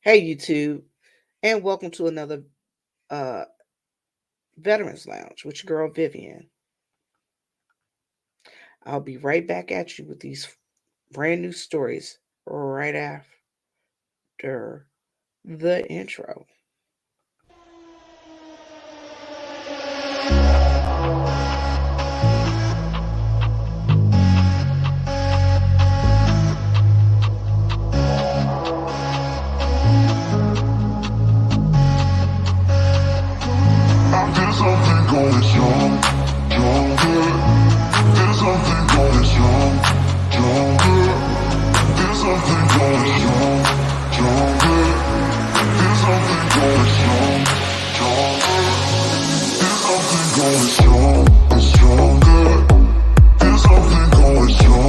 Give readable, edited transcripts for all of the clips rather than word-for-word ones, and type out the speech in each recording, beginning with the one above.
Hey, YouTube, and welcome to another uh, Veterans Lounge with your girl Vivian. I'll be right back at you with these brand new stories right after the intro. There's something going strong, stronger. There's something going strong, stronger. There's something going strong, stronger. There's something going strong, stronger. There's something going strong, and stronger. There's something going strong, stronger.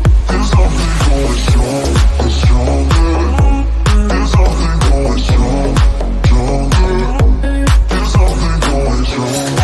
There's something going strong, and stronger. There's something going strong, stronger. There's something going strong.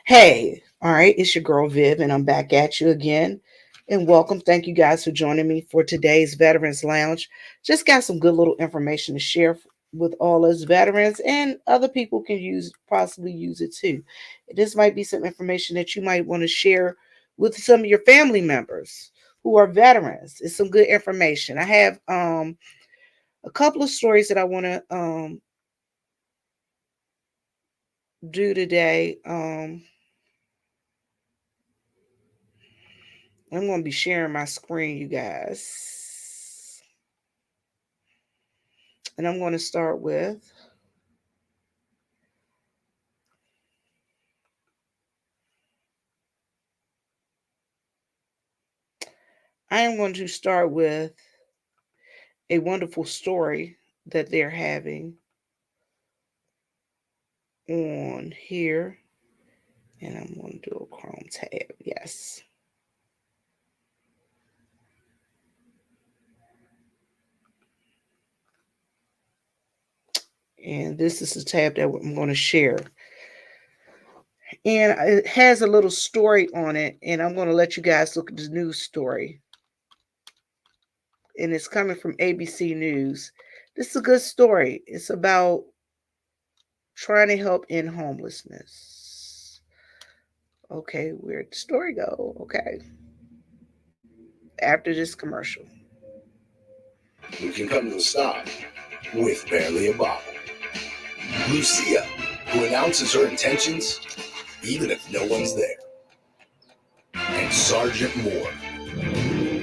Hey, all right, it's your girl Viv, and I'm back at you again. And welcome. Thank you guys for joining me for today's Veterans Lounge. Just got some good little information to share with all us veterans, and other people can possibly use it too. This might be some information that you might want to share with some of your family members who are veterans. It's some good information. I have a couple of stories that I want to do today. I'm going to be sharing my screen, you guys. And I'm going to start with I am going to start with a wonderful story that they're having on here. And I'm going to do a Chrome tab. Yes. And this is the tab that I'm going to share. And it has a little story on it. And I'm going to let you guys look at the news story. And it's coming from ABC News. This is a good story. It's about trying to help end homelessness. Okay, where'd the story go? Okay. After this commercial. We can come to a stop with barely a bottle. Lucia, who announces her intentions even if no one's there. And Sergeant Moore,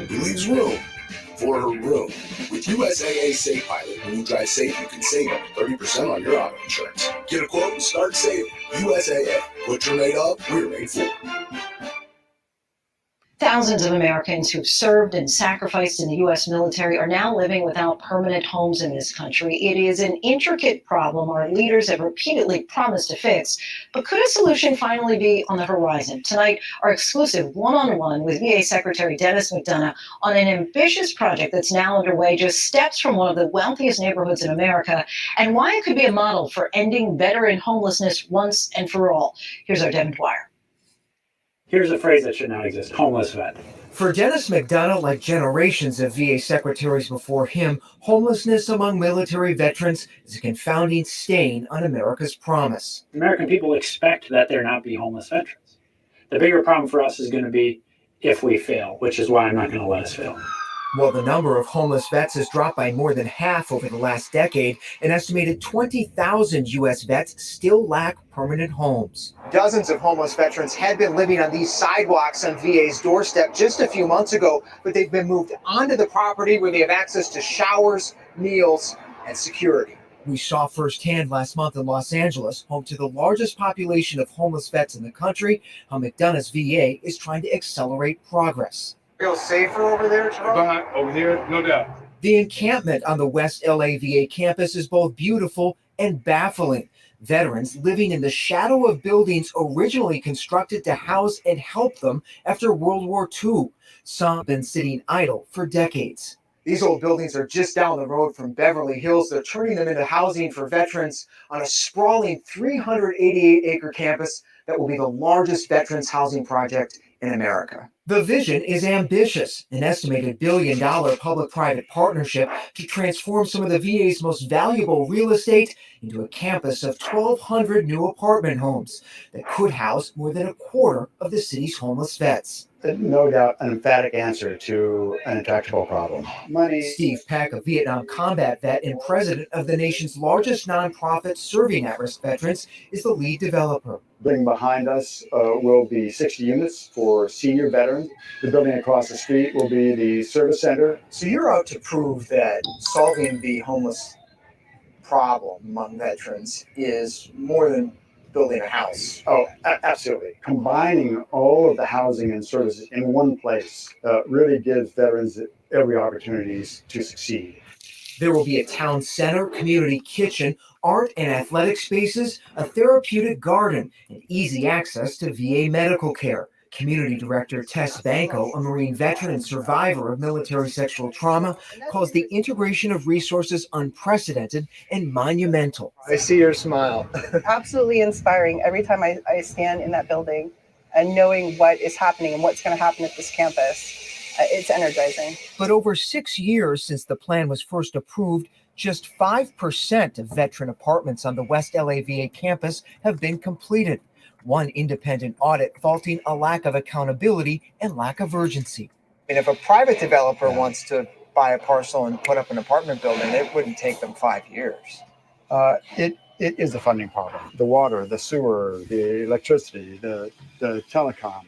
who leaves room for her room. With USAA Safe Pilot, when you drive safe, you can save up to 30% on your auto insurance. Get a quote and start saving. USAA. What you're made of, we're made for. Thousands of Americans who've served and sacrificed in the U.S. military are now living without permanent homes in this country. It is an intricate problem our leaders have repeatedly promised to fix. But could a solution finally be on the horizon? Tonight, our exclusive one-on-one with VA Secretary Dennis McDonough on an ambitious project that's now underway, just steps from one of the wealthiest neighborhoods in America, and why it could be a model for ending veteran homelessness once and for all. Here's our Devin Dwyer. Here's a phrase that should not exist: homeless vet. For Dennis McDonough, like generations of VA secretaries before him, homelessness among military veterans is a confounding stain on America's promise. American people expect that there not be homeless veterans. The bigger problem for us is going to be if we fail, which is why I'm not going to let us fail. While the number of homeless vets has dropped by more than half over the last decade, an estimated 20,000 U.S. vets still lack permanent homes. Dozens of homeless veterans had been living on these sidewalks on VA's doorstep just a few months ago, but they've been moved onto the property where they have access to showers, meals, and security. We saw firsthand last month in Los Angeles, home to the largest population of homeless vets in the country, how McDonough's VA is trying to accelerate progress. Feel safer over there, Jerome? Over here, no doubt. The encampment on the West LA VA campus is both beautiful and baffling. Veterans living in the shadow of buildings originally constructed to house and help them after World War II. Some have been sitting idle for decades. These old buildings are just down the road from Beverly Hills. They're turning them into housing for veterans on a sprawling 388-acre campus that will be the largest veterans housing project in America. The vision is ambitious, an estimated $1 billion public-private partnership to transform some of the VA's most valuable real estate into a campus of 1,200 new apartment homes that could house more than a quarter of the city's homeless vets. No doubt an emphatic answer to an intractable problem. Money. Steve Peck, a Vietnam combat vet and president of the nation's largest nonprofit serving at-risk veterans, is the lead developer. Building behind us will be 60 units for senior veterans. The building across the street will be the service center. So you're out to prove that solving the homeless problem among veterans is more than building a house. Oh, absolutely. Combining all of the housing and services in one place really gives veterans every opportunity to succeed. There will be a town center, community kitchen, art and athletic spaces, a therapeutic garden, and easy access to VA medical care. Community Director Tess Banco, a Marine veteran and survivor of military sexual trauma, calls the integration of resources unprecedented and monumental. I see your smile. Absolutely inspiring every time I stand in that building and knowing what is happening and what's going to happen at this campus. It's energizing. But over 6 years since the plan was first approved, just 5% of veteran apartments on the West LA VA campus have been completed. One independent audit faulting a lack of accountability and lack of urgency. And if a private developer wants to buy a parcel and put up an apartment building, it wouldn't take them 5 years. It is a funding problem. The water, the sewer, the electricity, the telecom,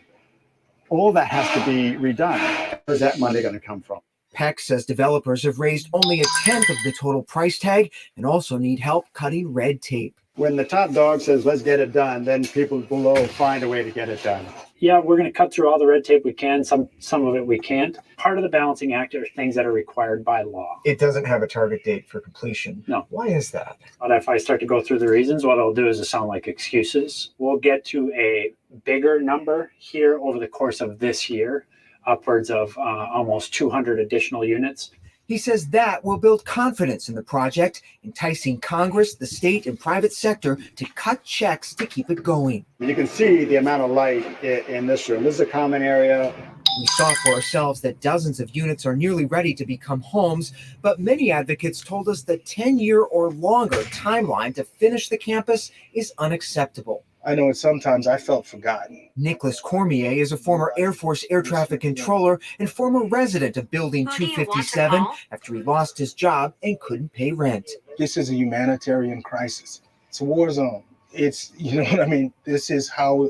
all that has to be redone. Where's that money going to come from? Peck says developers have raised only a tenth of the total price tag and also need help cutting red tape. When the top dog says, let's get it done, then people below find a way to get it done. Yeah, we're going to cut through all the red tape we can. Some of it we can't. Part of the balancing act are things that are required by law. It doesn't have a target date for completion. No. Why is that? But if I start to go through the reasons, what I'll do is sound like excuses. We'll get to a bigger number here over the course of this year, upwards of almost 200 additional units. He says that will build confidence in the project, enticing Congress, the state, and private sector to cut checks to keep it going. You can see the amount of light in this room. This is a common area. We saw for ourselves that dozens of units are nearly ready to become homes, but many advocates told us the 10-year or longer timeline to finish the campus is unacceptable. I know sometimes I felt forgotten. Nicholas Cormier is a former Air Force air traffic controller and former resident of Building 257 after he lost his job and couldn't pay rent. This is a humanitarian crisis. It's a war zone. It's, you know what I mean? This is how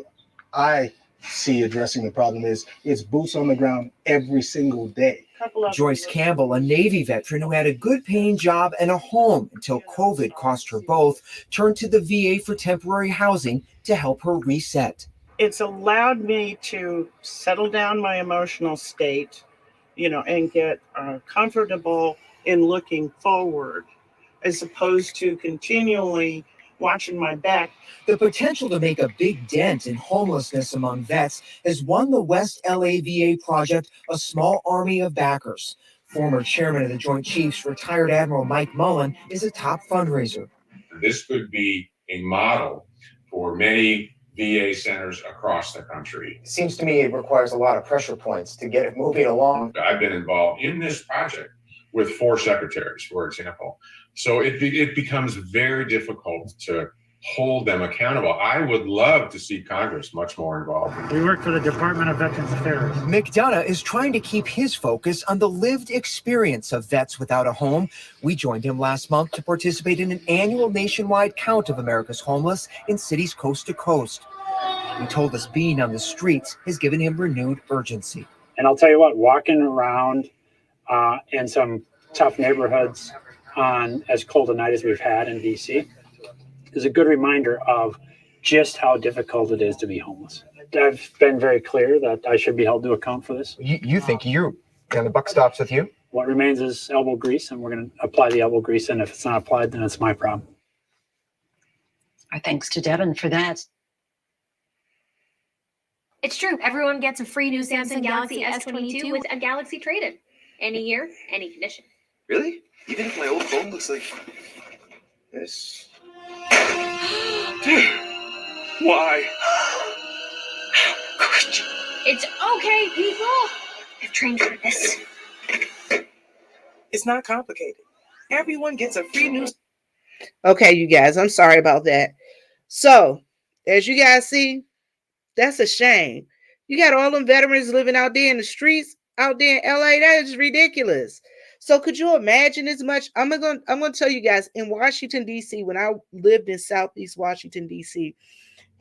I see addressing the problem is it's boots on the ground every single day. Joyce Campbell, a Navy veteran who had a good paying job and a home until COVID cost her both, turned to the VA for temporary housing to help her reset. It's allowed me to settle down my emotional state, and get comfortable in looking forward, as opposed to continually watching my back. The potential to make a big dent in homelessness among vets has won the West LA VA project a small army of backers. Former chairman of the Joint Chiefs, retired Admiral Mike Mullen, is a top fundraiser. This could be a model for many VA centers across the country. It seems to me it requires a lot of pressure points to get it moving along. I've been involved in this project with 4 secretaries, for example. So it becomes very difficult to hold them accountable. I would love to see Congress much more involved. We work for the Department of Veterans Affairs. McDonough is trying to keep his focus on the lived experience of vets without a home. We joined him last month to participate in an annual nationwide count of America's homeless in cities coast to coast. He told us being on the streets has given him renewed urgency. And I'll tell you what, walking around in some tough neighborhoods on as cold a night as we've had in DC is a good reminder of just how difficult it is to be homeless. I've been very clear that I should be held to account for this. You think and the buck stops with you? What remains is elbow grease, and we're going to apply the elbow grease. And if it's not applied, then it's my problem. Our thanks to Devin for that. It's true. Everyone gets a free new Samsung Galaxy S22 with a Galaxy trade-in. Any year, any condition. Really? Even if my old phone looks like this? Why? It's okay, people. I've trained for this. It's not complicated. Everyone gets a free new. Okay, you guys, I'm sorry about that. So, as you guys see, that's a shame. You got all them veterans living out there in the streets out there in LA. That is ridiculous. So could you imagine as much? I'm gonna tell you guys, in Washington, D.C., when I lived in Southeast Washington, D.C.,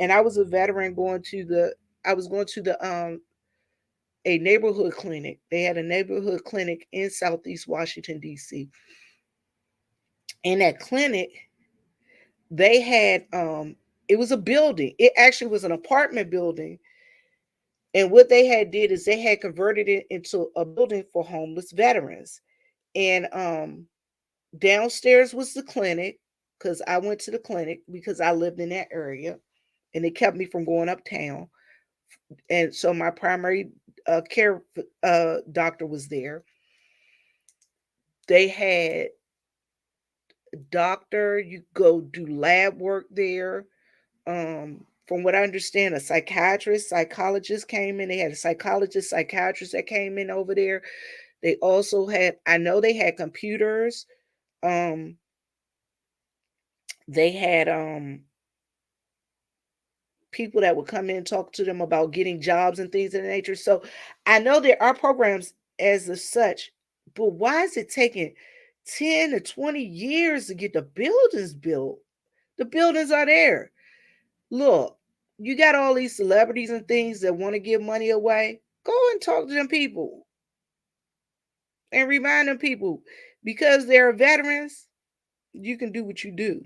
and I was a veteran going to the a neighborhood clinic. They had a neighborhood clinic in Southeast Washington, D.C. In that clinic, they had it was a building. It actually was an apartment building. And what they had did is they had converted it into a building for homeless veterans. And downstairs was the clinic, because I went to the clinic because I lived in that area, and it kept me from going uptown. And so my primary care doctor was there. They had a doctor. You go do lab work there. From what I understand, a psychologist came in. They had a psychiatrist that came in over there. They also had, I know they had computers. They had people that would come in and talk to them about getting jobs and things of that nature. So I know there are programs as of such, but why is it taking 10 to 20 years to get the buildings built? The buildings are there. Look, you got all these celebrities and things that want to give money away. Go and talk to them people and remind them people, because they're veterans, you can do what you do.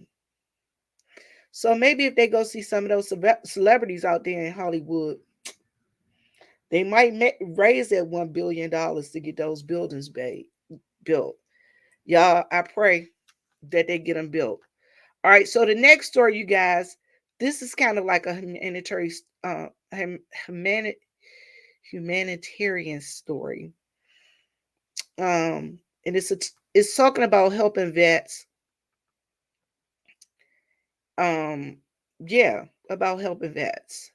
So maybe if they go see some of those celebrities out there in Hollywood, they might raise that $1 billion to get those buildings built. Y'all, I pray that they get them built. All right, so the next story, you guys, this is kind of like a humanitarian story. And it's talking about helping vets. Yeah, about helping vets.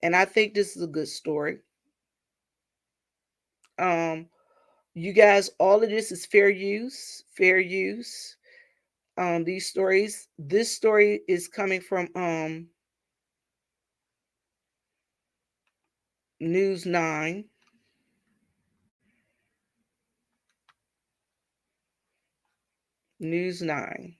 And I think this is a good story. You guys, all of this is fair use. These stories, this story is coming from News 9. News 9.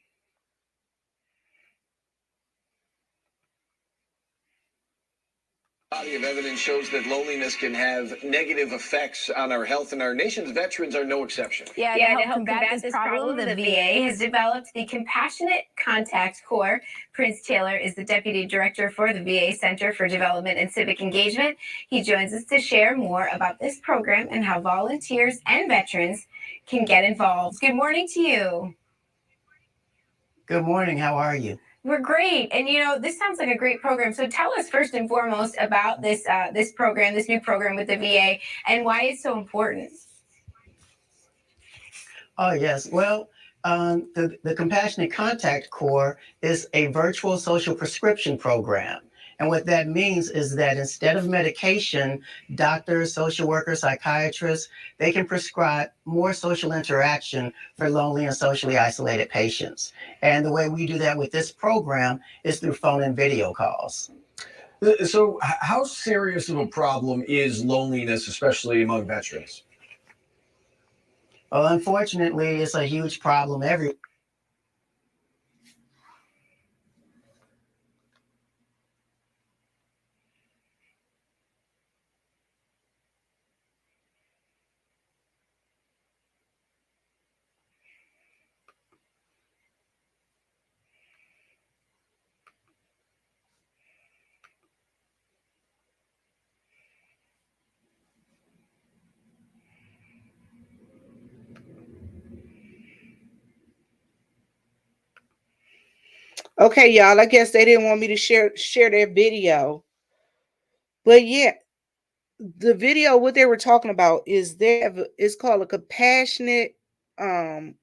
Body of evidence shows that loneliness can have negative effects on our health, and our nation's veterans are no exception. Yeah, to help combat this problem, the VA has developed the Compassionate Contact Corps. Prince Taylor is the Deputy Director for the VA Center for Development and Civic Engagement. He joins us to share more about this program and how volunteers and veterans can get involved. Good morning to you. Good morning. How are you? We're great. And, this sounds like a great program. So tell us first and foremost about this program, this new program with the VA, and why it's so important. Oh, yes. Well, the Compassionate Contact Corps is a virtual social prescription program. And what that means is that instead of medication, doctors, social workers, psychiatrists, they can prescribe more social interaction for lonely and socially isolated patients. And the way we do that with this program is through phone and video calls. So how serious of a problem is loneliness, especially among veterans? Well, unfortunately, it's a huge problem everywhere. Okay, y'all. I guess they didn't want me to share their video, but yeah, the video what they were talking about is it's called a compassionate um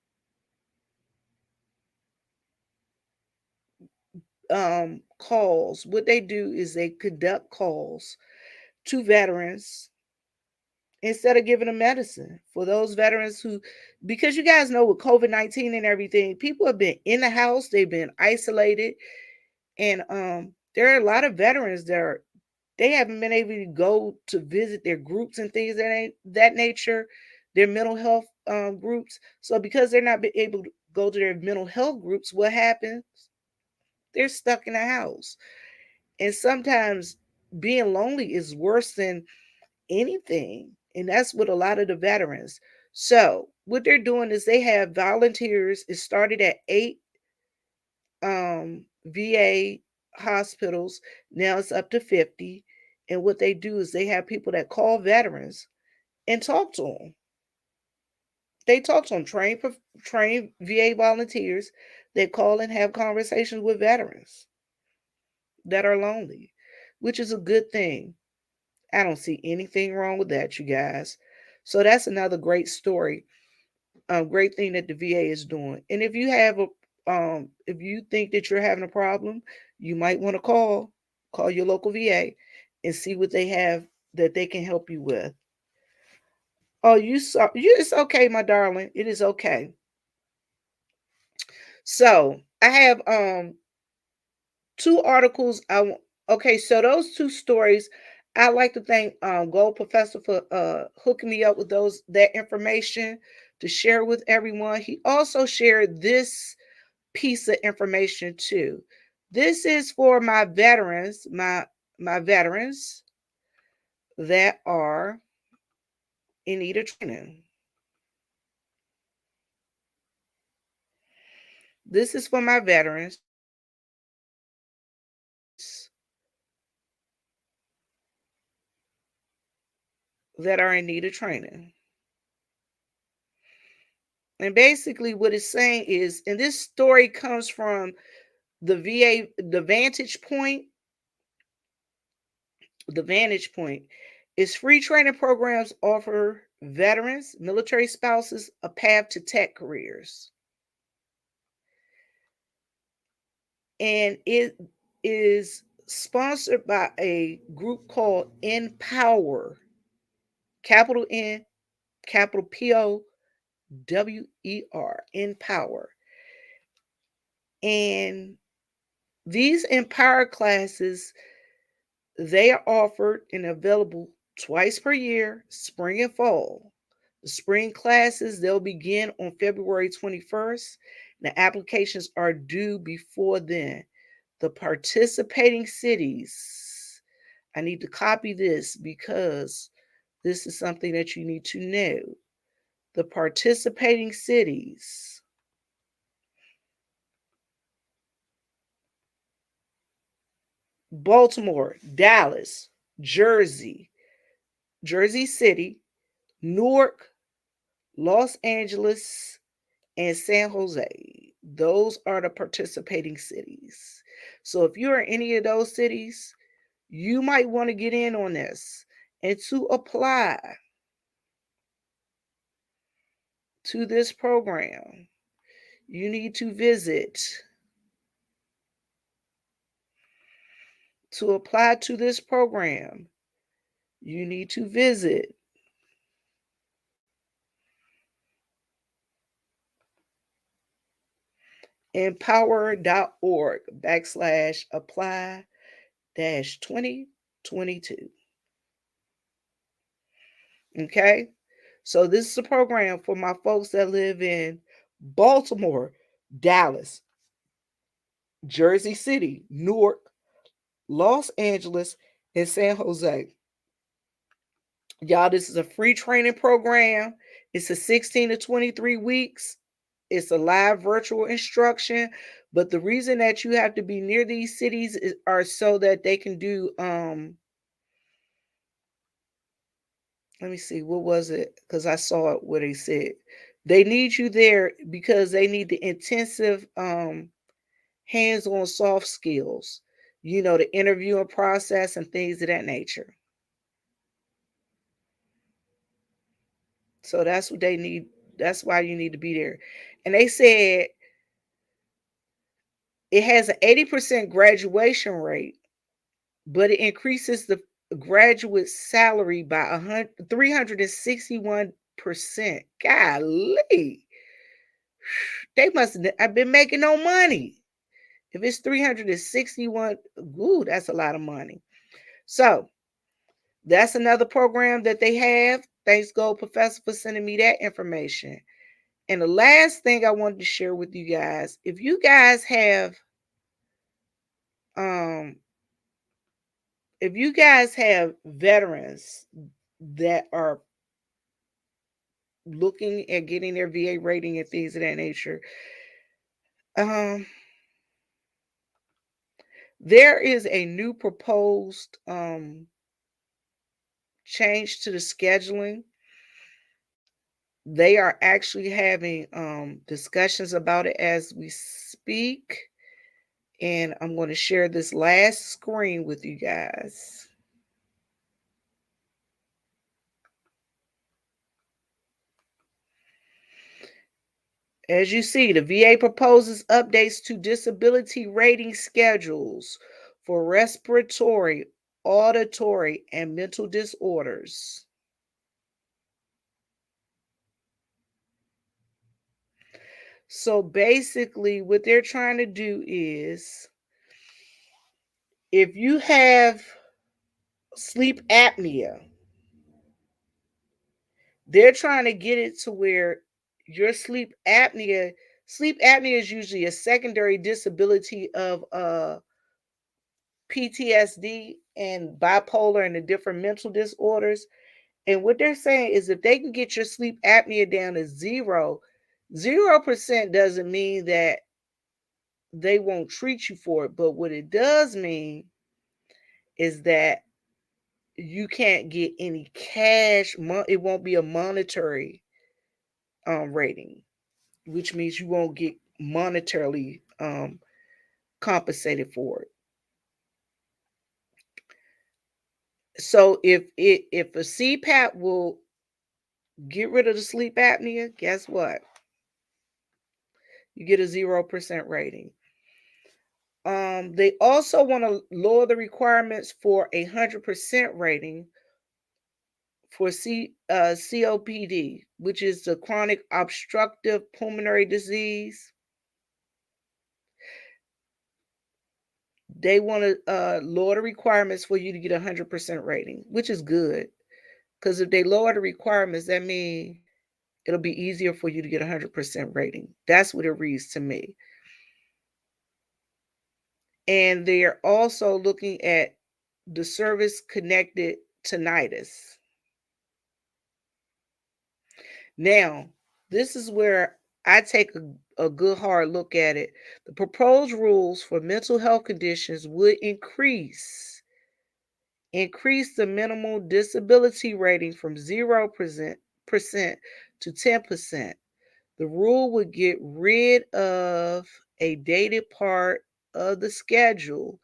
calls. What they do is they conduct calls to veterans instead of giving them medicine for those veterans who, because you guys know with COVID-19 and everything, people have been in the house, they've been isolated, and there are a lot of veterans that they haven't been able to go to visit their groups and things that nature, their mental health groups. So because they're not able to go to their mental health groups, what happens? They're stuck in the house. And sometimes being lonely is worse than anything. And that's with a lot of the veterans. So what they're doing is they have volunteers. It started at 8 VA hospitals. Now it's up to 50. And what they do is they have people that call veterans and talk to them. They talk to them, trained VA volunteers that call and have conversations with veterans that are lonely, which is a good thing. I don't see anything wrong with that, you guys. So that's another great story, great thing that the VA is doing. And if you think that you're having a problem, you might want to call your local VA and see what they have that they can help you with. Oh, you saw you? It's okay, my darling. It is okay. So I have two articles. Okay, so those two stories. I'd like to thank Gold Professor for hooking me up with that information to share with everyone. He also shared this piece of information too. This is for my veterans, my veterans that are in need of training. This is for my veterans that are in need of training. And basically, what it's saying is, and this story comes from the VA, the Vantage Point. The Vantage Point is free training programs offer veterans, military spouses a path to tech careers. And it is sponsored by a group called Empower, capital N, capital POWER, Empower. And these Empower classes, they are offered and available twice per year, spring and fall. The spring classes, they'll begin on February 21st. The applications are due before then. The participating cities, I need to copy this because this is something that you need to know. The participating cities: Baltimore, Dallas, Jersey, Jersey City, Newark, Los Angeles, and San Jose. Those are the participating cities. So if you're in any of those cities, you might want to get in on this. And to apply to this program, you need to visit. To apply to this program, you need to visit empower.org/apply-2022. Okay? So this is a program for my folks that live in Baltimore, Dallas, Jersey City, Newark, Los Angeles, and San Jose. Y'all, this is a free training program. It's a 16 to 23 weeks. It's a live virtual instruction. But the reason that you have to be near these cities are so that they can do let me see, what was it? Because I saw it where they said they need you there because they need the intensive hands-on soft skills, the interviewing process and things of that nature. So that's what they need. That's why you need to be there. And they said it has an 80% graduation rate, but it increases the graduate salary by 361%. Golly. They must have been making no money. If it's 361, ooh, that's a lot of money. So that's another program that they have. Thanks, Gold Professor, for sending me that information. And the last thing I wanted to share with you guys, if you guys have veterans that are looking at getting their VA rating and things of that nature, there is a new proposed change to the scheduling. They are actually having discussions about it as we speak. And I'm going to share this last screen with you guys. As you see, the VA proposes updates to disability rating schedules for respiratory, auditory, and mental disorders. So basically, what they're trying to do is, if you have sleep apnea, they're trying to get it to where your sleep apnea is usually a secondary disability of PTSD and bipolar and the different mental disorders. And what they're saying is, if they can get your sleep apnea down to 0% doesn't mean that they won't treat you for it. But what it does mean is that you can't get any cash. It won't be a monetary rating, which means you won't get monetarily compensated for it. So if a CPAP will get rid of the sleep apnea, guess what? You get a 0% rating. They also want to lower the requirements for a 100% rating for COPD, which is the chronic obstructive pulmonary disease. They want to lower the requirements for you to get a 100% rating, which is good. Because if they lower the requirements, that means it'll be easier for you to get a 100% rating. That's what it reads to me. And they're also looking at the service-connected tinnitus. Now, this is where I take a good hard look at it. The proposed rules for mental health conditions would increase the minimal disability rating from 0% to 10%. The rule would get rid of a dated part of the schedule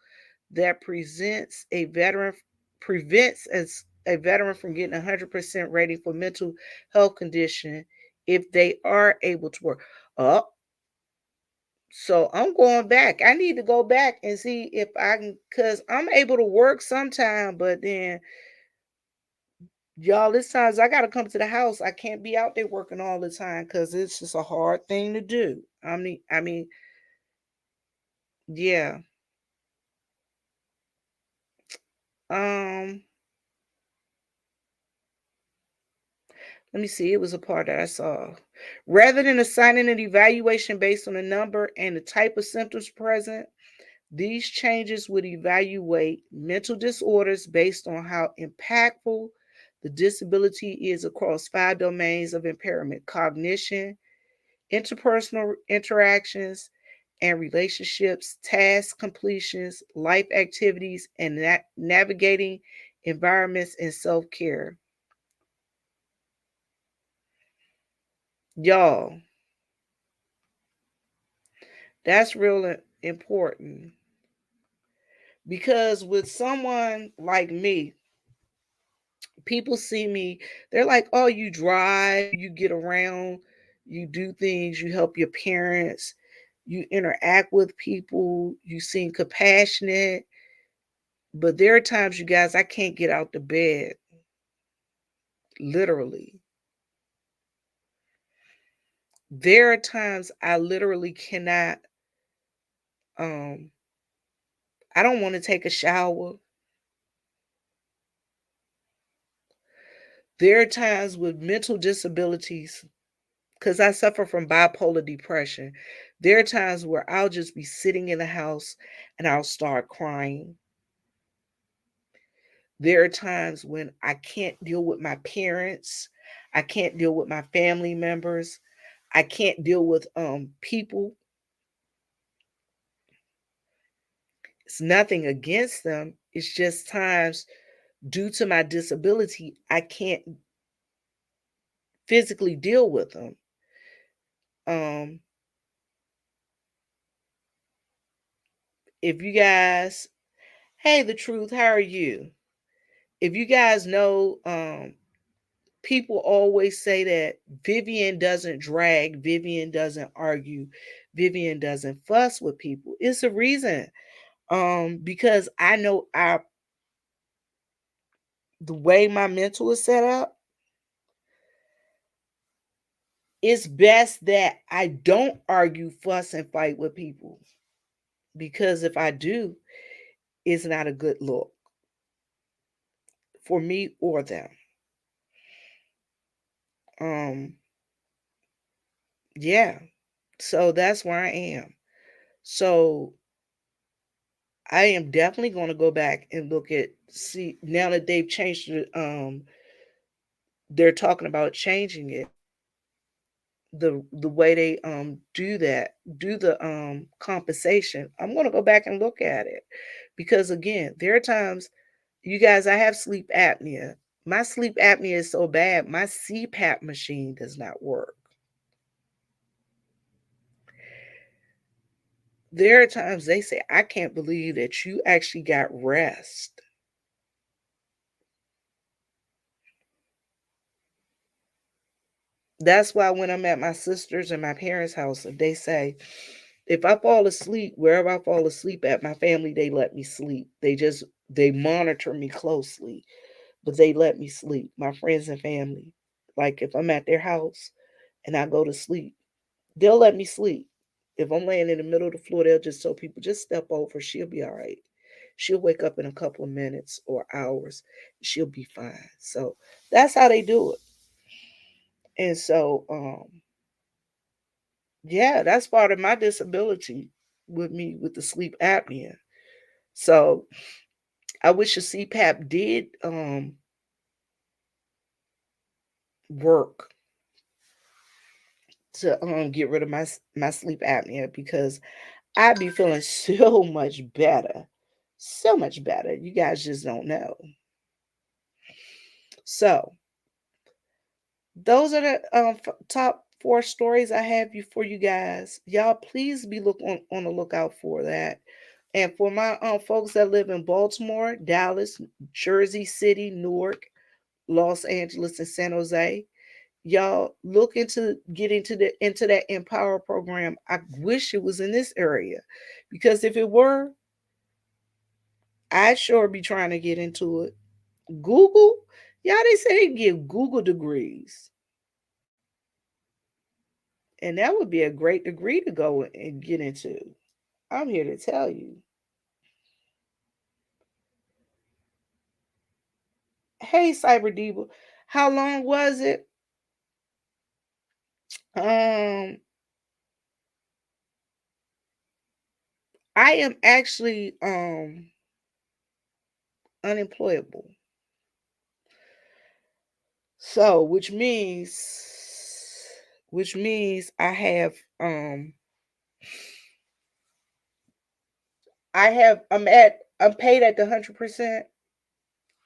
that prevents a veteran from getting a 100% rating for mental health condition if they are able to work. So I'm going back. I need to go back and see if I can, because I'm able to work sometime, but then y'all, this times I gotta come to the house. I can't be out there working all the time because it's just a hard thing to do. I mean, yeah. Let me see. It was a part that I saw. Rather than assigning an evaluation based on the number and the type of symptoms present, these changes would evaluate mental disorders based on how impactful the disability is across 5 domains of impairment: cognition, interpersonal interactions and relationships, task completions, life activities, and navigating environments and self-care. Y'all, that's real important because with someone like me, people see me, they're like, oh, you drive, you get around, you do things, you help your parents, you interact with people, you seem compassionate. But there are times, you guys, I can't get out the bed, literally. There are times I literally cannot, um, I don't want to take a shower. There are times with mental disabilities, because I suffer from bipolar depression. There are times where I'll just be sitting in the house and I'll start crying. There are times when I can't deal with my parents. I can't deal with my family members. I can't deal with people. It's nothing against them. It's just times due to my disability, I can't physically deal with them. Um, if you guys, hey, the truth, how are you? If you guys know, people always say that Vivian doesn't drag, Vivian doesn't argue, Vivian doesn't fuss with people. It's a reason. Because I know the way my mental is set up, it's best that I don't argue, fuss, and fight with people. Because if I do, it's not a good look for me or them. Um, yeah. So that's where I am. So I am definitely going to go back and look at, see, now that they've changed it, they're talking about changing it, the way they do that, do the compensation. I'm going to go back and look at it because again, there are times, you guys, I have sleep apnea. My sleep apnea is so bad, my CPAP machine does not work. There are times they say, I can't believe that you actually got rest. That's why when I'm at my sister's and my parents' house, they say, if I fall asleep, wherever I fall asleep at, my family, they let me sleep. They monitor me closely, but they let me sleep. My friends and family. Like if I'm at their house and I go to sleep, they'll let me sleep. If I'm laying in the middle of the floor, they'll just tell people, just step over. She'll be all right. She'll wake up in a couple of minutes or hours. She'll be fine. So that's how they do it. And so, yeah, that's part of my disability with me with the sleep apnea. So I wish the CPAP did work to get rid of my sleep apnea because I'd be feeling so much better. So much better. You guys just don't know. So those are the top 4 stories I have for you guys. Y'all please be on the lookout for that. And for my folks that live in Baltimore, Dallas, Jersey City, Newark, Los Angeles, and San Jose, y'all look into getting into that Empower program. I wish it was in this area because if it were, I'd sure be trying to get into it. Google, y'all, they say they give Google degrees. And that would be a great degree to go and get into. I'm here to tell you. Hey, Cyber Diva, how long was it? Um, I am actually unemployable. So, which means I'm paid at the 100%,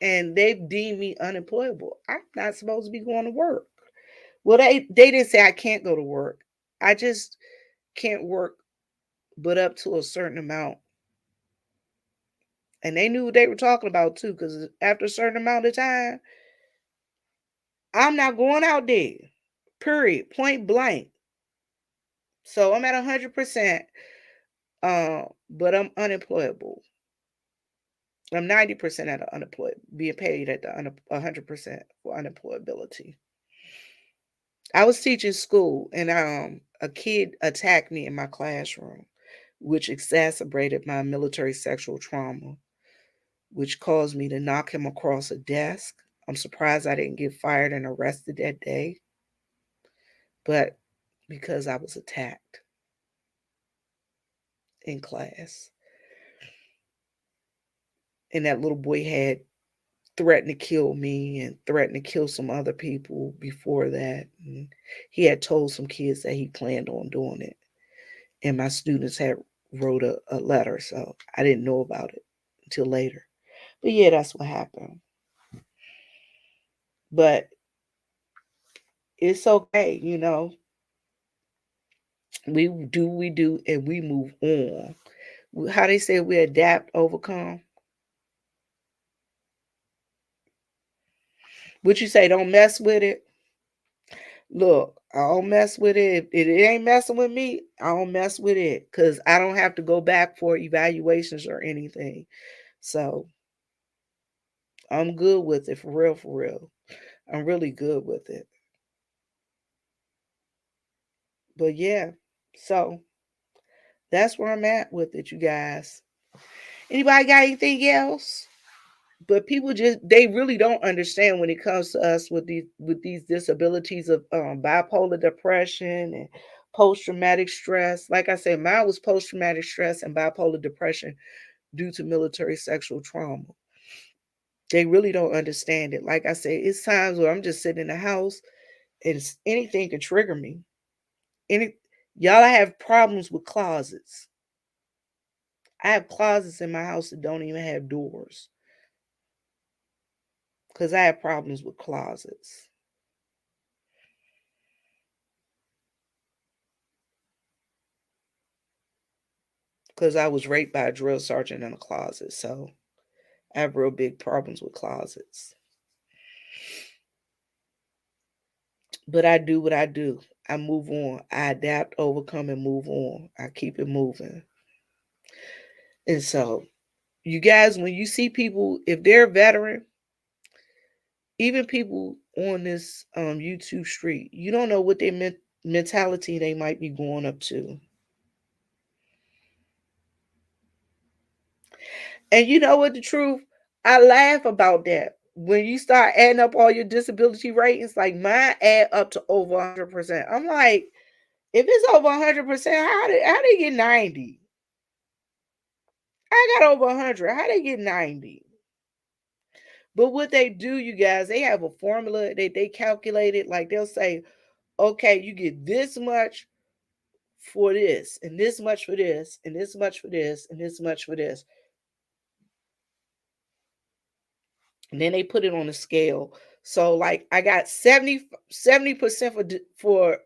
and they've deemed me unemployable. I'm not supposed to be going to work. Well, they didn't say I can't go to work. I just can't work but up to a certain amount. And they knew what they were talking about too, because after a certain amount of time, I'm not going out there. Period. Point blank. So I'm at 100%, but I'm unemployable. I'm 90% at unemployed, being paid at the 100% for unemployability. I was teaching school, and a kid attacked me in my classroom, which exacerbated my military sexual trauma, which caused me to knock him across a desk. I'm surprised I didn't get fired and arrested that day, but because I was attacked in class. And that little boy had threatened to kill me and threatened to kill some other people before that. And he had told some kids that he planned on doing it. And my students had wrote a letter, so I didn't know about it until later. But yeah, that's what happened. But it's okay, you know. We do, and we move on. How they say we adapt, overcome. What you say, don't mess with it? Look, I don't mess with it. If it ain't messing with me, I don't mess with it because I don't have to go back for evaluations or anything. So I'm good with it, for real, for real. I'm really good with it. But yeah, so that's where I'm at with it, you guys. Anybody got anything else? But people just they really don't understand when it comes to us with these disabilities of bipolar depression and post-traumatic stress. Like I said, mine was post-traumatic stress and bipolar depression due to military sexual trauma. They really don't understand it. Like I said, it's times where I'm just sitting in the house and anything can trigger me. Any y'all, I have problems with closets. I have closets in my house that don't even have doors because I have problems with closets. Because I was raped by a drill sergeant in a closet. So I have real big problems with closets. But I do what I do. I move on. I adapt, overcome, and move on. I keep it moving. And so, you guys, when you see people, if they're a veteran, even people on this YouTube street, you don't know what their mentality they might be going up to. And you know what the truth? I laugh about that. When you start adding up all your disability ratings, like mine add up to over 100%. I'm like, if it's over 100%, how they get 90? I got over 100. How they get 90? But what they do, you guys, they have a formula that they calculate it. Like they'll say, okay, you get this much for this, and this much for this, and this much for this, and this much for this. And then they put it on a scale. So like I got 70% for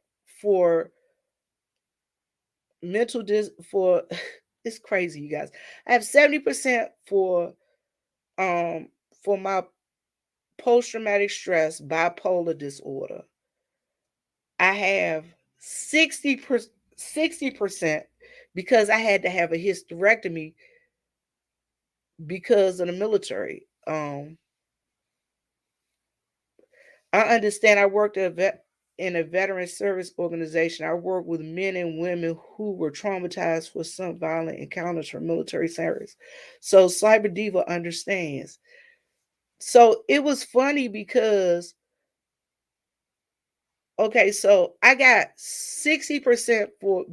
mental for it's crazy, you guys. I have 70% for my post-traumatic stress bipolar disorder. I have 60% because I had to have a hysterectomy because of the military. I understand. I worked in a veteran service organization. I worked with men and women who were traumatized for some violent encounters from military service. So Cyber Diva understands. So it was funny because, okay, so I got 60% for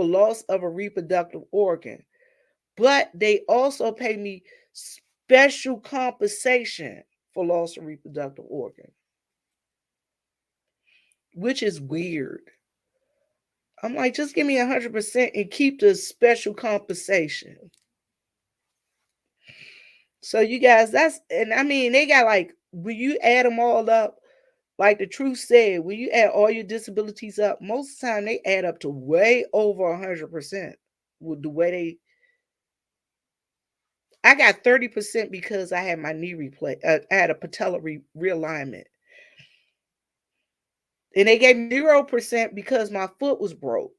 loss of a reproductive organ, but they also pay me special compensation for loss of reproductive organ, which is weird. I'm like, just give me 100% and keep the special compensation. So you guys, and I mean, they got like, when you add them all up, like the truth said, when you add all your disabilities up, most of the time they add up to way over 100%. with the way I got 30% because I had my knee replaced. I had a patella realignment. And they gave me 0% because my foot was broke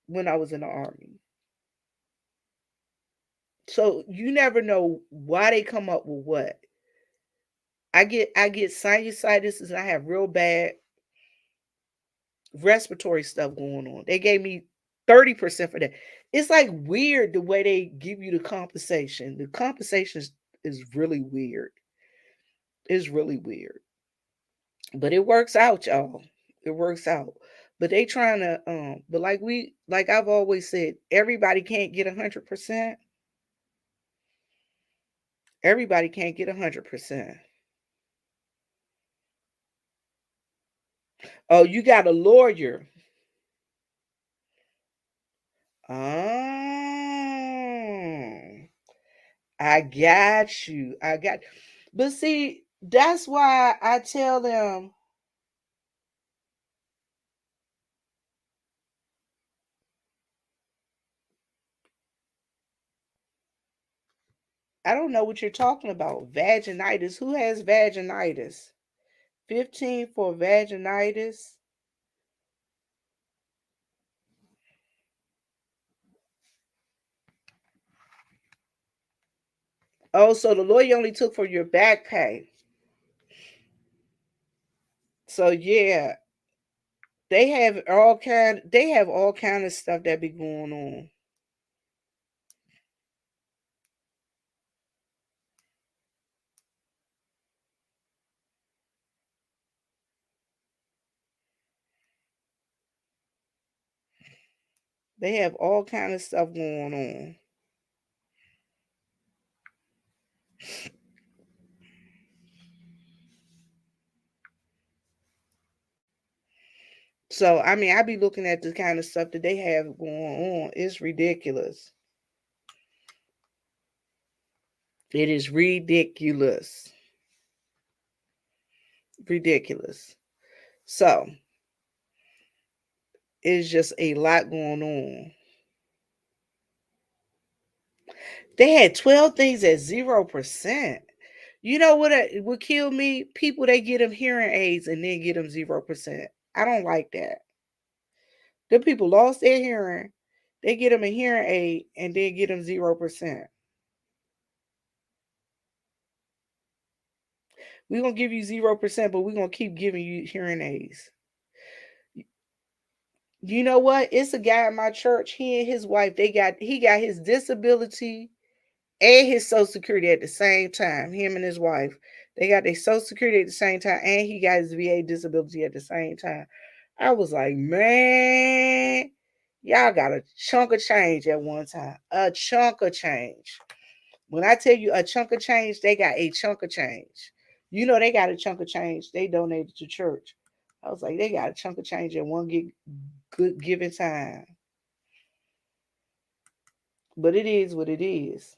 when I was in the Army. So you never know why they come up with what. I get sinusitis and I have real bad respiratory stuff going on. They gave me 30% for that. It's like weird the way they give you the compensation. The compensation is really weird. It's really weird. But it works out, y'all. It works out. But they trying to but like I've always said, everybody can't get 100%. Everybody can't get 100%. Oh, you got a lawyer. Oh, I got you. But see, that's why I tell them I don't know what you're talking about. Vaginitis. Who has vaginitis? 15 for vaginitis. Oh, so the lawyer only took for your back pay. So yeah, they have all kind of stuff that be going on. They have all kind of stuff going on. So I mean, I be looking at the kind of stuff that they have going on. It's ridiculous. It is ridiculous. Ridiculous. So it's just a lot going on. They had 12 things at 0%. You know what would kill me? People they get them hearing aids and then get them 0%. I don't like that. The people lost their hearing. They get them a hearing aid and then get them 0%. We're gonna give you 0%, but we're gonna keep giving you hearing aids. You know what? It's a guy in my church. He and his wife, he got his disability and his social security at the same time. Him and his wife. They got their social security at the same time, and he got his VA disability at the same time. I was like, man, y'all got a chunk of change at one time. A chunk of change. When I tell you a chunk of change, they got a chunk of change. You know they got a chunk of change. They donated to church. I was like, they got a chunk of change at one good given time. But it is what it is.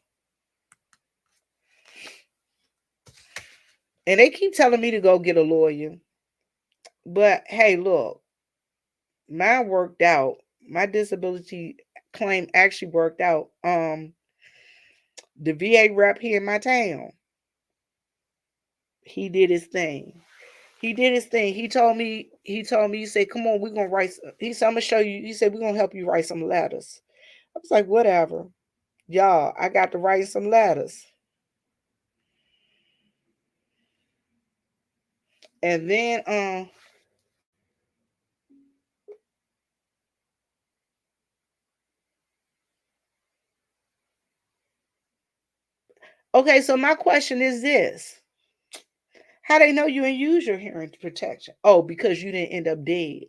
And they keep telling me to go get a lawyer. But hey, look, mine worked out. My disability claim actually worked out. The VA rep here in my town, he did his thing. He did his thing. He said, come on, we're gonna write. He said, I'm gonna show you. He said, we're gonna help you write some letters. I was like, whatever. Y'all, I got to write some letters. And then okay, so my question is this. How they know you didn't use your hearing protection? Oh, because you didn't end up dead.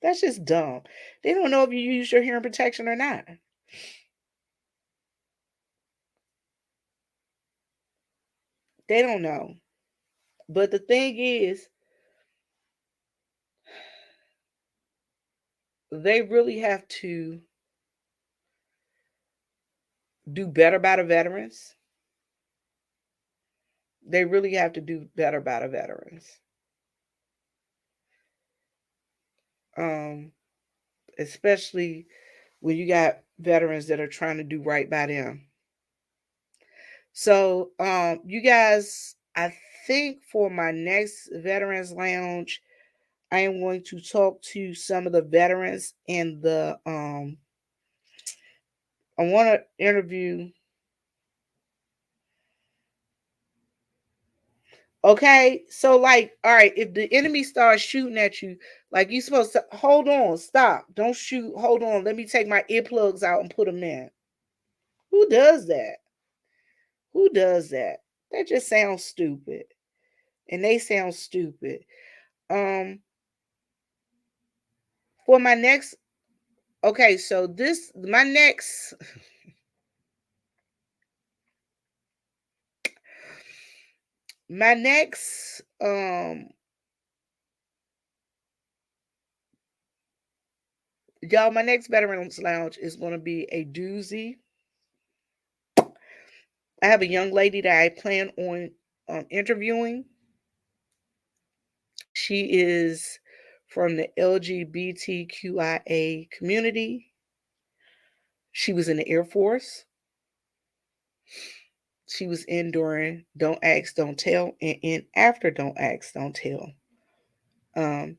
That's just dumb. They don't know if you use your hearing protection or not. They don't know. But the thing is, they really have to do better by the veterans. They really have to do better by the veterans. Um, especially when you got veterans that are trying to do right by them. So, you guys, I think for my next Veterans Lounge, I am going to talk to some of the veterans in the I want to interview. Okay, so like, all right, if the enemy starts shooting at you, like you supposed to hold on, stop, don't shoot, hold on, let me take my earplugs out and put them in. Who does that? Who does that? That just sounds stupid, and they sound stupid. Um, for my next, okay, so this my next y'all, my next Veterans Lounge is going to be a doozy. I have a young lady that I plan on interviewing. She is from the LGBTQIA community. She was in the Air Force. She was in during Don't Ask, Don't Tell, and in after Don't Ask, Don't Tell. Um,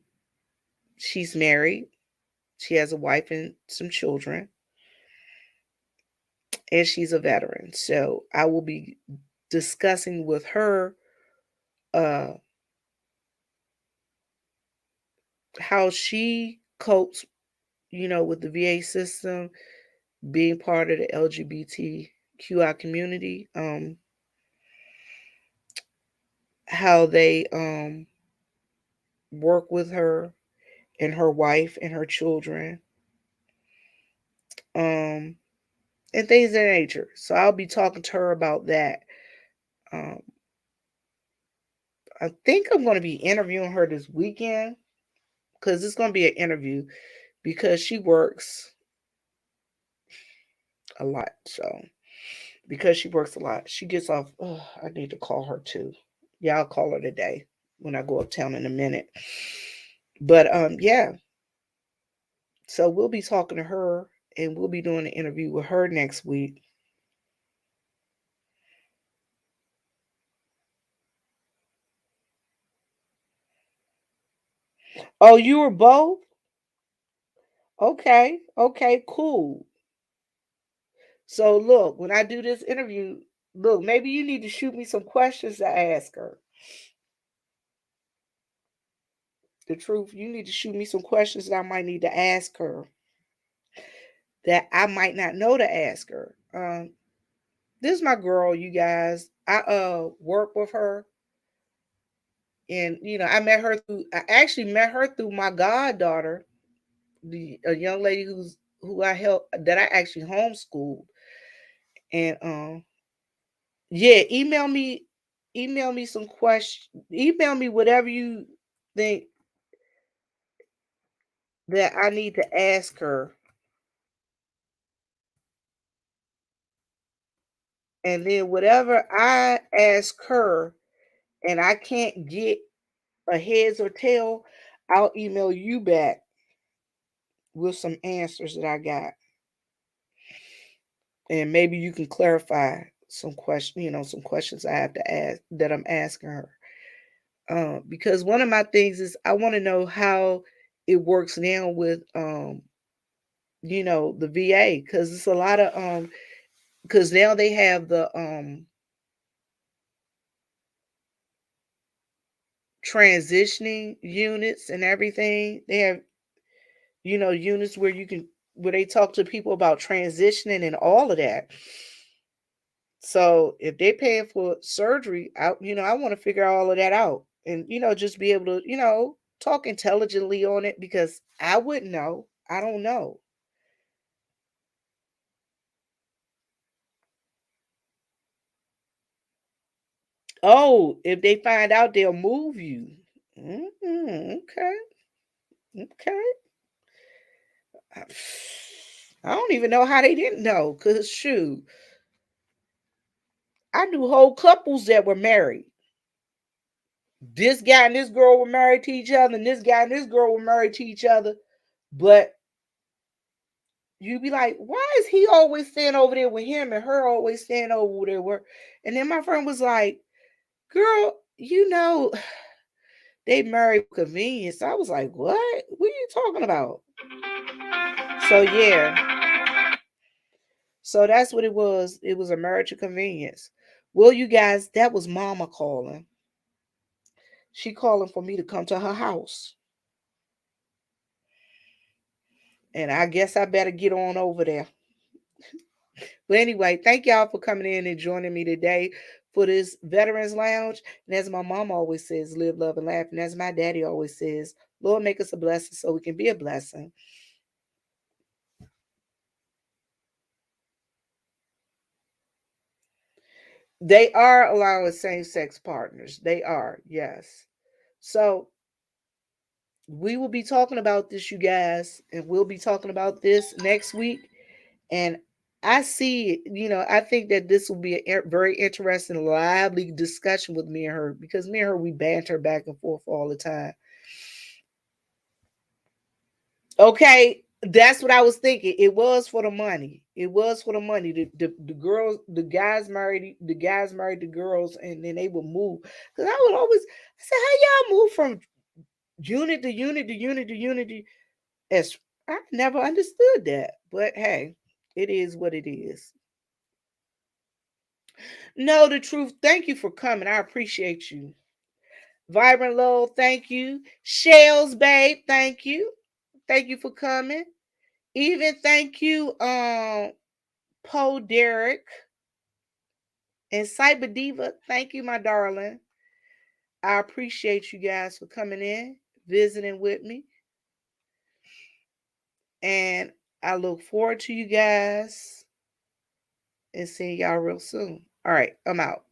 she's married. She has a wife and some children, and she's a veteran. So I will be discussing with her uh, how she copes, with the VA system, being part of the LGBTQI community, how they work with her and her wife and her children, um, and things of that nature. So I'll be talking to her about that. Um, I think I'm going to be interviewing her this weekend because it's going to be an interview because she works a lot. So because she works a lot, she gets off. Oh, I need to call her too. Yeah, I'll call her today when I go uptown in a minute. But yeah. So we'll be talking to her and we'll be doing an interview with her next week. Oh, you were both? Okay. Okay, cool. So look, when I do this interview, look, maybe you need to shoot me some questions to ask her. The truth, you need to shoot me some questions that I might need to ask her that I might not know to ask her. This is my girl, you guys. I work with her, and I actually met her through my goddaughter, a young lady who I help that I actually homeschooled. And yeah, email me some questions, email me whatever you think that I need to ask her. And then whatever I ask her and I can't get a heads or tail, I'll email you back with some answers that I got. And maybe you can clarify some some questions I have to ask that I'm asking her. Because one of my things is I want to know how it works now with the VA, because it's a lot of because now they have the transitioning units and everything. They have units where they talk to people about transitioning and all of that. So if they paying for surgery, I want to figure all of that out, and just be able to talk intelligently on it, because I wouldn't know. I don't know. Oh, if they find out, they'll move you. Okay, okay. I I don't even know how they didn't know, cause shoot, I knew whole couples that were married. This guy and this girl were married to each other, and this guy and this girl were married to each other, but you be like, why is he always staying over there with him and her always staying over there with? And then my friend was like, girl, they married for convenience. I was like, what? What are you talking about? So yeah. So that's what it was. It was a marriage of convenience. Well, you guys, that was mama calling. She calling for me to come to her house. And I guess I better get on over there. But anyway, thank y'all for coming in and joining me today for this Veterans Lounge. And as my mom always says, live, love, and laugh. And as my daddy always says, Lord, make us a blessing so we can be a blessing. They are allowing same-sex partners. They are, yes. So we will be talking about this, you guys, and we'll be talking about this next week. And I see, I think that this will be a very interesting, lively discussion with me and her, because me and her, we banter back and forth all the time. Okay, that's what I was thinking. It was for the money. It was for the money. The girls, the guys married the girls, and then they would move. Because I said, how y'all move from unit to unit to unit to unit? As I never understood that. But hey, it is what it is. No, the truth. Thank you for coming. I appreciate you. Vibrant Lowell, thank you. Shells, babe, thank you. Thank you for coming. Even thank you, Poe Derek and Cyber Diva. Thank you, my darling. I appreciate you guys for coming in, visiting with me. And I look forward to you guys and seeing y'all real soon. All right, I'm out.